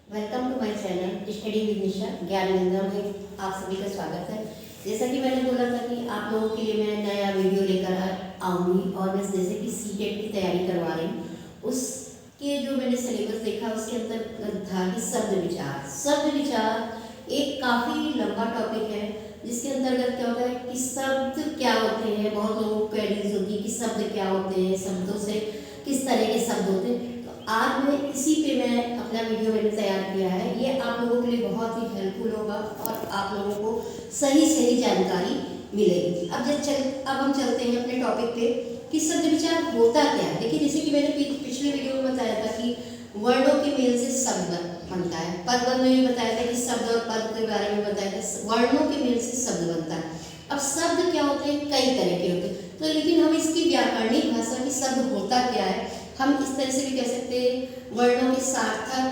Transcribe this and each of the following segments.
Welcome to my channel study with Nisha Gyan Ganga में आप सभी का स्वागत है। जैसा कि मैंने बोला था कि आप लोगों के लिए मैं नया वीडियो लेकर आऊँगी और मैं जैसे कि सीटेट की तैयारी करवा रही हूँ, उसके जो मैंने सिलेबस देखा उसके अंदर था कि शब्द विचार एक काफ़ी लंबा टॉपिक है, जिसके अंतर्गत क्या होता है कि शब्द क्या होते हैं। बहुत लोगों को क्वेरीज होती है कि शब्द क्या होते हैं, शब्दों से किस तरह के शब्द होते हैं। आज मैं इसी पे मैं अपना वीडियो मैंने तैयार किया है। ये आप लोगों के लिए बहुत ही हेल्पफुल होगा और आप लोगों को सही सही जानकारी मिलेगी। अब हम चलते हैं अपने टॉपिक पे कि शब्द विचार होता क्या है। देखिए, जैसे कि मैंने पिछले वीडियो में बताया था कि वर्णों के मेल से शब्द बनता है। पद में भी बताया था कि शब्द और पद के बारे में बताया था, वर्णों के मेल से शब्द बनता है। अब शब्द क्या होते हैं, कई तरह के होते हैं, तो लेकिन हम इसकी व्याकरणिक भाषा में शब्द होता क्या है हम इस तरह से भी कह सकते हैं। वर्णों के सार्थक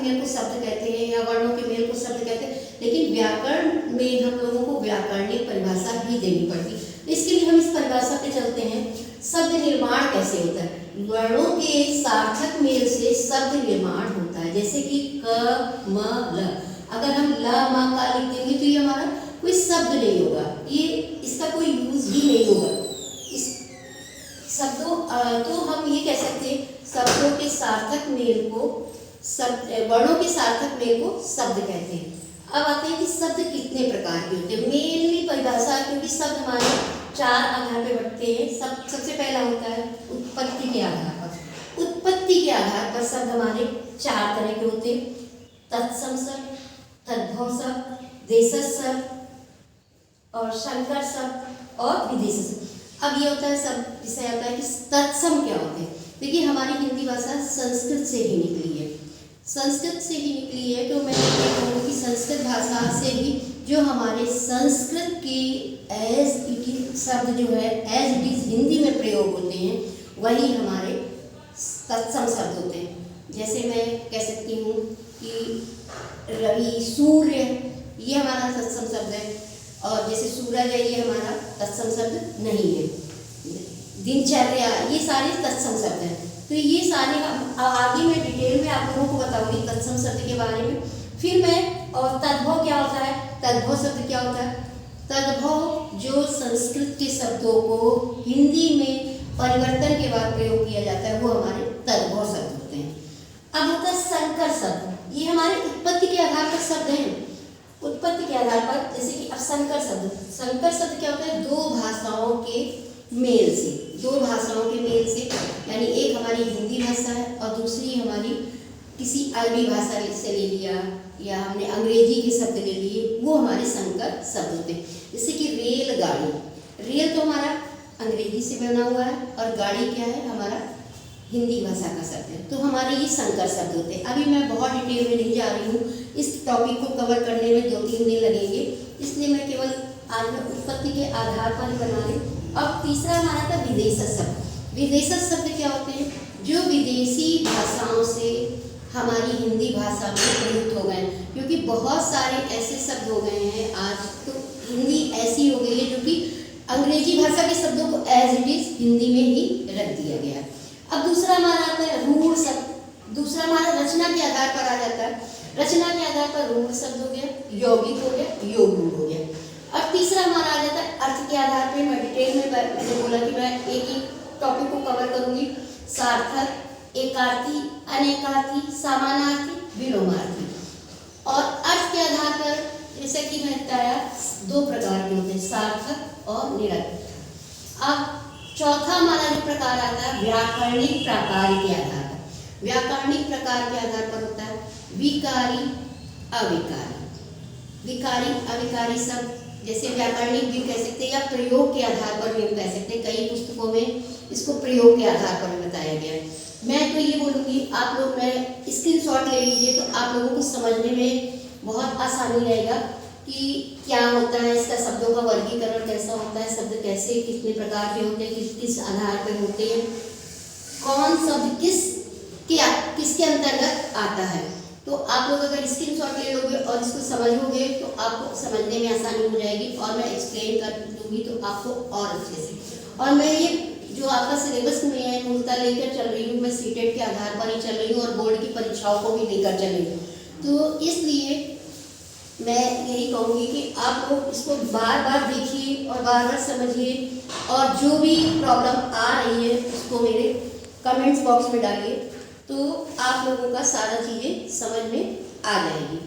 मेल को शब्द कहते हैं या वर्णों के मेल को शब्द कहते हैं, लेकिन व्याकरण में हम लोगों को व्याकरणिक परिभाषा भी देनी पड़ती है। इसके लिए हम इस परिभाषा पे चलते हैं। शब्द निर्माण कैसे होता है? वर्णों के सार्थक मेल से शब्द निर्माण होता है। जैसे कि क म ल, अगर हम ल म का लिख देंगे तो ये हमारा कोई शब्द नहीं होगा, ये इसका कोई यूज ही नहीं होगा। तो हम ये कह सकते हैं शब्दों के सार्थक मेल को वर्णों के सार्थक मेल को शब्द कहते हैं। अब आते हैं कि शब्द कितने प्रकार के होते हैं। मेनली परिभाषा, क्योंकि शब्द हमारे चार आधार पर बढ़ते हैं। सबसे पहला होता है उत्पत्ति के आधार पर। उत्पत्ति के आधार पर शब्द हमारे चार तरह के होते हैं: तत्सम शब्द, तद्भव शब्द, देशज शब्द और संकर शब्द और विदेश शब्द। अब ये होता है सब जिसे आता है कि तत्सम क्या होते हैं। देखिए, हमारी हिंदी भाषा संस्कृत से ही निकली है। संस्कृत से ही निकली है, तो मैं ये कहूँगी कि संस्कृत भाषा से ही जो हमारे संस्कृत के एज इट इज शब्द जो है एज इट इज हिंदी में प्रयोग होते हैं, वही हमारे तत्सम शब्द होते हैं। जैसे मैं कह सकती हूँ कि रवि, सूर्य, ये हमारा तत्सम शब्द है। और जैसे सूरज है, ये हमारा तत्सम शब्द नहीं है। दिनचर्या, ये सारे तत्सम शब्द हैं। तो ये सारे आगे मैं डिटेल में आप लोगों को बताऊंगी तत्सम शब्द के बारे में। फिर मैं और तद्भव क्या होता है, तद्भव शब्द क्या होता है। तद्भव जो संस्कृत के शब्दों को हिंदी में परिवर्तन के बाद प्रयोग किया जाता है, वो हमारे तद्भव शब्द होते हैं। अब होता है संकर शब्द, ये हमारे उत्पत्ति के आधार पर शब्द हैं। उत्पत्ति के आधार पर, जैसे कि अब संकर शब्द क्या होता है, दो भाषाओं के मेल से, यानी एक हमारी हिंदी भाषा है और दूसरी हमारी किसी अरबी भाषा से ले लिया या हमने अंग्रेजी के शब्द ले लिए, वो हमारे संकर शब्द होते हैं। जैसे कि रेलगाड़ी, रेल तो हमारा अंग्रेजी से बना हुआ है और गाड़ी क्या है, हमारा हिंदी भाषा का शब्द है। तो हमारे ये संकर शब्द होते हैं। अभी मैं बहुत डिटेल में नहीं जा रही हूँ, इस टॉपिक को कवर करने में 2-3 दिन लगेंगे, इसलिए मैं केवल आज मैं उत्पत्ति के आधार पर ही बना रही हूँ। अब तीसरा हमारा था विदेशज शब्द। विदेशज शब्द क्या होते हैं, जो विदेशी भाषाओं से हमारी हिंदी भाषा में प्रयुक्त हो गए, क्योंकि बहुत सारे ऐसे शब्द हो गए हैं आज, तो हिंदी ऐसी हो गई है जो कि अंग्रेजी भाषा के शब्दों को एज इट इज हिंदी में ही रख दिया गया है। अब दूसरा हमारा आता है रूढ़ शब्द। दूसरा हमारा रचना के आधार पर आ जाता है। रचना के आधार पर रूढ़ शब्द हो गया, यौगिक हो गया, योग रूढ़ हो गया। और तीसरा हमारा आ जाता है अर्थ के आधार पर। मैं डिटेल में मैंने बोला कि मैं एक टॉपिक को कवर करूंगी। सार्थक, एकार्थी, अनेकार्थी, समानार्थी, विलोमार्थी। और अर्थ के आधार पर जैसे कि मैं बताया 2 प्रकार के होते हैं, सार्थक और निरर्थक। अब चौथा हमारा जो प्रकार आता है व्याकरणिक प्रकार के आधार पर। व्याकरणिक प्रकार के आधार पर होता है विकारी, अविकारी। विकारी अविकारी शब्द जैसे व्याकरणिक भी कह सकते हैं या प्रयोग के आधार पर भी हम कह सकते हैं। कई पुस्तकों में इसको प्रयोग के आधार पर बताया गया है। मैं तो ये बोलूँगी, आप लोग मैं स्क्रीनशॉट ले लीजिए तो आप लोगों को समझने में बहुत आसानी रहेगा कि क्या होता है, इसका शब्दों का वर्गीकरण कैसा होता है, शब्द कैसे कितने प्रकार के होते हैं, किस आधार पर होते हैं, कौन शब्द किसके अंतर्गत आता है। तो आप लोग अगर स्क्रीनशॉट ले लोगे और इसको समझोगे तो आपको समझने में आसानी हो जाएगी और मैं एक्सप्लेन कर दूँगी तो आपको और अच्छे से। और मैं ये जो आपका सिलेबस में है मूलतः लेकर चल रही हूँ, मैं सीटेट के आधार पर ही चल रही हूँ और बोर्ड की परीक्षाओं को भी लेकर चल रही हूँ। तो इसलिए मैं यही कहूँगी कि आप लोग इसको बार बार देखिए और बार बार समझिए, और जो भी प्रॉब्लम आ रही है उसको मेरे कमेंट्स बॉक्स में डालिए, तो आप लोगों का सारा चीज़ें समझ में आ जाएगी।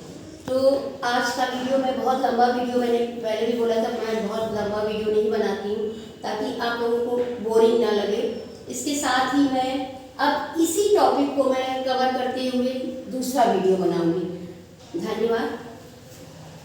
तो आज का वीडियो मैं बहुत लंबा वीडियो, मैंने पहले भी बोला था मैं बहुत लंबा वीडियो नहीं बनाती हूँ ताकि आप लोगों को बोरिंग ना लगे। इसके साथ ही मैं अब इसी टॉपिक को मैं कवर करते हुए दूसरा वीडियो बनाऊँगी। धन्यवाद।